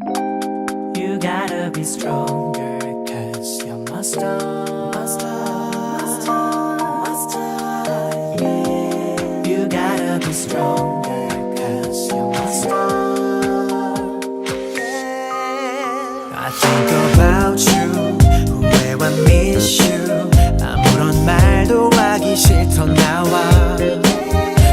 You gotta be stronger, 'cause you're my star. Yeah. You gotta be stronger, 'cause you're my star. I think about you, where I miss you. 아무런 말도 하기 싫던 나와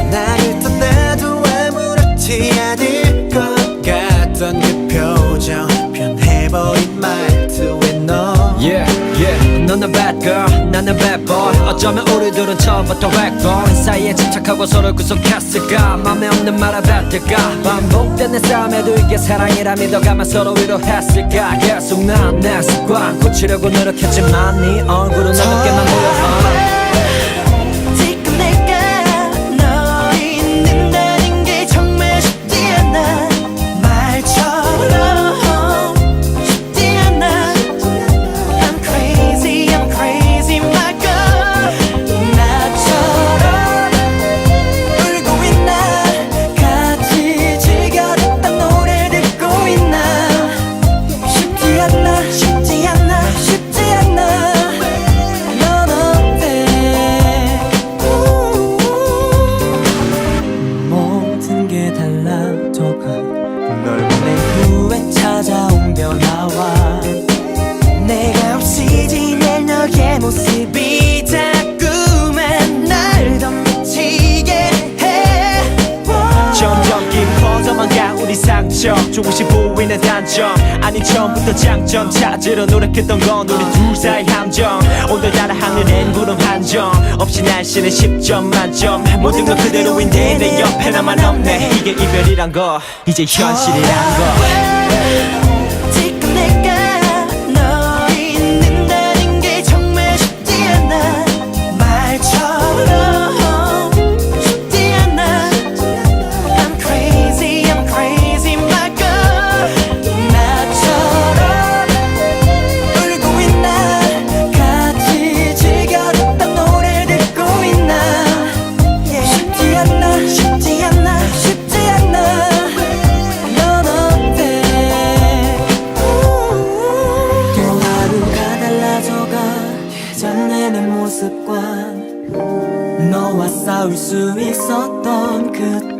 나를 떠나도 아무렇지 않을 것 같던 그 표정 변해버린 말투에 너 Yeah, yeah. 너는 bad girl, 나는 bad boy. 어쩌면 우리 둘은 처음부터 획born. 사이에 집착하고 서로 구속했을까. 맘에 없는 말을 뱉을까. 반복되는 싸움에도 이게 사랑이라 믿어가면 서로 위로했을까. 계속 난 내 습관 고치려고 노력했지만 네 얼굴은 어둡게만 보여. 널 보낸 후에 찾아온 변화와 내가 없이 지낼 너의 모습이 자꾸만 날 더 미치게 해. 점점 깊어져만 가 우리 상처 조금씩 보이는 단점 아니 처음부터 장점 찾으러 노력했던 건 우리 둘 사이 함정 오늘따라 하늘엔 구름 한 점 없이 날씨는 10점 만점 모든 건 그대로인데 내 옆에 나만 없네 이게 이별이란 거 이제 현실이란 거 지금 내가 너 있는다는 게 정말 쉽지 않아 말처럼 쉽지 않아 I'm crazy my girl 나처럼 울고 있나 같이 즐겨 듣던 노래 듣고 있나 쉽지 않아 넌 어때 또 하루가 달라져가 예전의 내 모습과 너와 싸울 수 있었던 그때